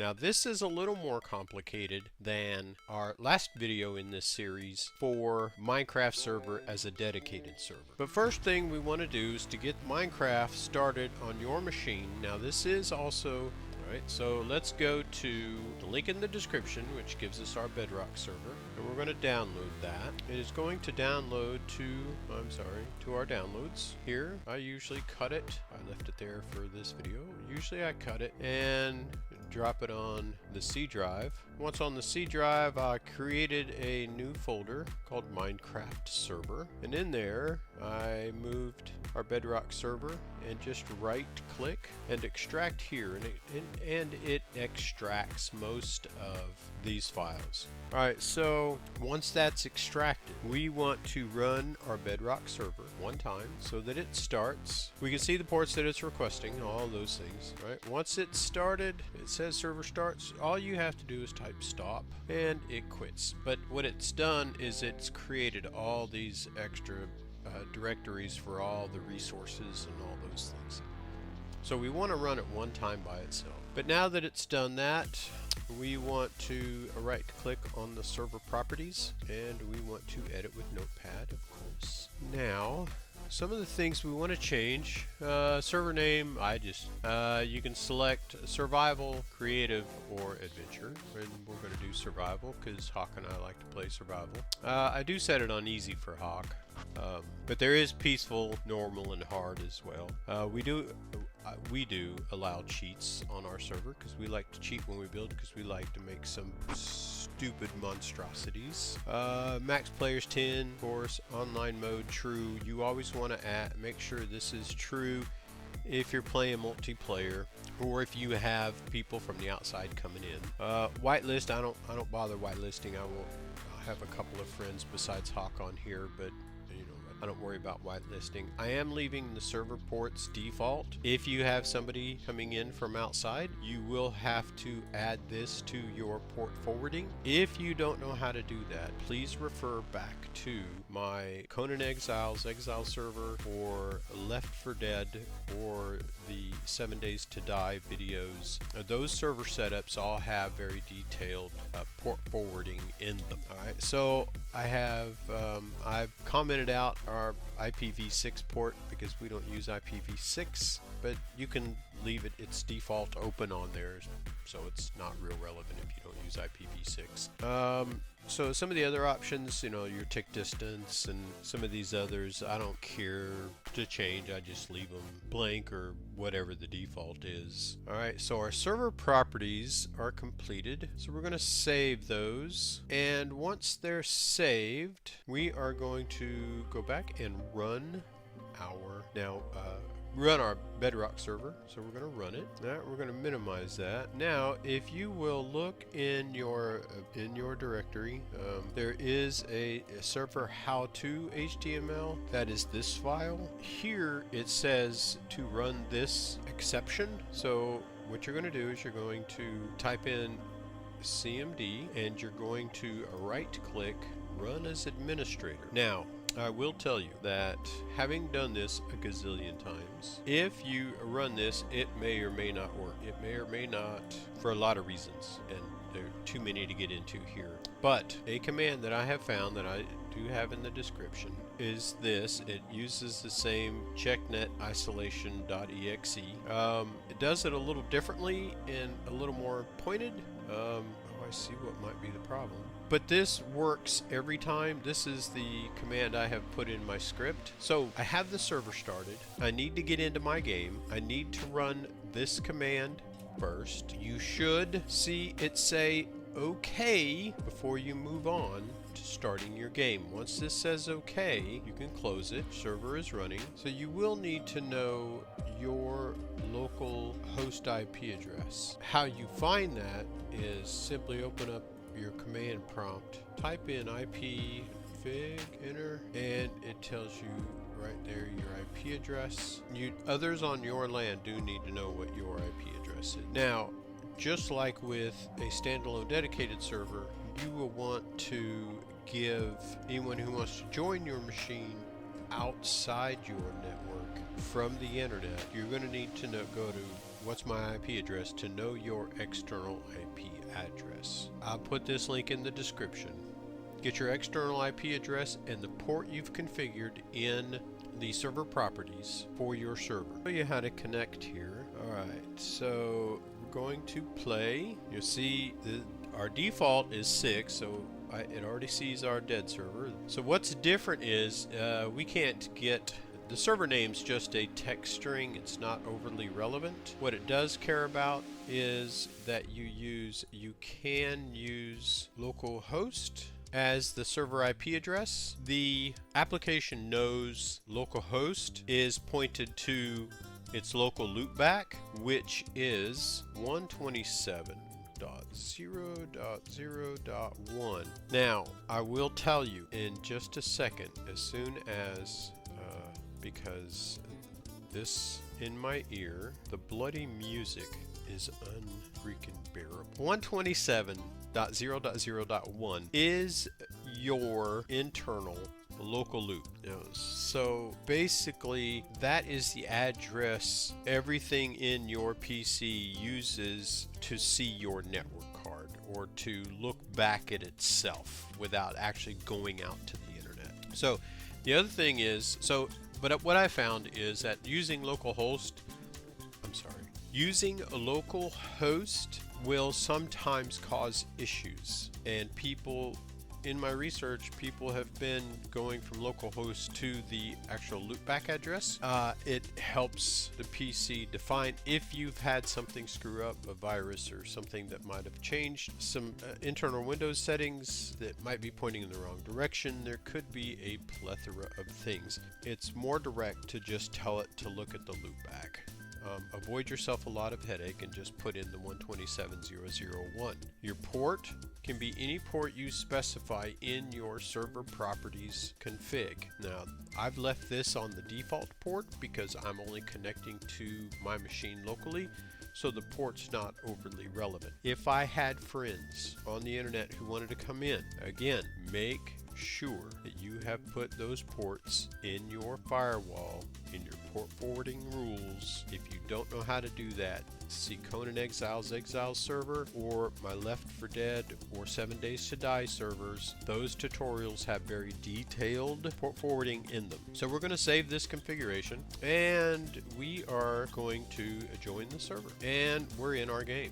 Now this is a little more complicated than our last video in this series for Minecraft server as a dedicated server. But first thing we want to do is to get Minecraft started on your machine. Now this is also so let's go to the link in the description, which gives us our Bedrock server, and we're going to download that. It is going to download to our downloads. Here, I usually cut it. I left it there for this video. Usually I cut it and drop it on the C drive. Once on the C drive, I created a new folder called Minecraft server, and in there I moved our Bedrock server and just right click and extract here, and it extracts most of these files. Alright, so once that's extracted, we want to run our Bedrock server one time so that it starts. We can see the ports that it's requesting, all those things, right? Once it's started, it says server starts, all you have to do is type stop and it quits. But what it's done is it's created all these extra directories for all the resources and all those things. So we want to run it one time by itself. But now that it's done that, we want to right click on the server properties, and we want to edit with Notepad, of course. Now, some of the things we want to change, server name, you can select survival, creative, or adventure, and we're going to do survival because Hawk and I like to play survival. I do set it on easy for Hawk, but there is peaceful, normal, and hard as well. We do allow cheats on our server because we like to cheat when we build, because we like to make some stupid monstrosities. Max players 10, of course. Online mode true. You always want to make sure this is true if you're playing multiplayer, or if you have people from the outside coming in. Whitelist, I don't bother whitelisting. I'll have a couple of friends besides Hawk on here, but I don't worry about whitelisting. I am leaving the server ports default. If you have somebody coming in from outside, you will have to add this to your port forwarding. If you don't know how to do that, please refer back to my 𝐋𝐢𝐬𝐬 Exile server, or Left 4 Dead, or the 7 Days to Die videos. Those server setups all have very detailed port forwarding in them. Alright, so I've commented out our IPv6 port because we don't use IPv6, but you can leave its default open on there, so it's not real relevant if you don't use IPv6. So some of the other options, your tick distance and some of these others, I don't care to change. I just leave them blank or whatever the default is. Alright, so our server properties are completed. So we're going to save those. And once they're saved, we are going to go back and run our Bedrock server. So we're going to run it. We're going to minimize that. Now, if you will look in your directory, there is a server how-to HTML. That is this file. Here it says to run this exception. So what you're going to do is you're going to type in CMD, and you're going to right click run as administrator. Now, I will tell you that having done this a gazillion times, if you run this, it may or may not work. It may or may not, for a lot of reasons, and there are too many to get into here. But a command that I have found that I do have in the description is this. It uses the same checknet isolation.exe. It does it a little differently and a little more pointed. I see what might be the problem. But this works every time. This is the command I have put in my script. So I have the server started. I need to get into my game. I need to run this command first. You should see it say OK before you move on to starting your game. Once this says OK, you can close it. Server is running. So you will need to know your local host IP address. How you find that is simply open up your command prompt, type in ipfig, enter, and it tells you right there your IP address. Others on your land do need to know what your IP address is. Now, just like with a standalone dedicated server, you will want to give anyone who wants to join your machine outside your network from the internet. You're going to need to go to what's my IP address to know your external IP address. I'll put this link in the description. Get your external IP address and the port you've configured in the server properties for your server. I'll show you how to connect here. Alright, so we're going to play. You'll see our default is 6, so it already sees our dead server. So what's different is we can't get the server name's just a text string. It's not overly relevant. What it does care about is that you can use localhost as the server IP address. The application knows localhost is pointed to its local loopback, which is 127.0.0.1. Now, I will tell you in just a second, as soon as, because this in my ear, the bloody music is unfreaking bearable. 127.0.0.1 is your internal local loop. So basically that is the address everything in your PC uses to see your network card or to look back at itself without actually going out to the internet. So the other thing is, but what I found is that using a local host will sometimes cause issues, and people in my research, people have been going from localhost to the actual loopback address. It helps the PC define if you've had something screw up, a virus or something that might have changed some internal Windows settings that might be pointing in the wrong direction. There could be a plethora of things. It's more direct to just tell it to look at the loopback. Avoid yourself a lot of headache and just put in the 127.0.0.1. Your port can be any port you specify in your server properties config. Now, I've left this on the default port because I'm only connecting to my machine locally, so the port's not overly relevant. If I had friends on the internet who wanted to come in, again, make sure that you have put those ports in your firewall, in your port forwarding rules. If you don't know how to do that, see 𝐋𝐢𝐧𝐤𝐬's server or my Left 4 Dead or 7 Days to Die servers. Those tutorials have very detailed port forwarding in them. So we're going to save this configuration and we are going to join the server and we're in our game.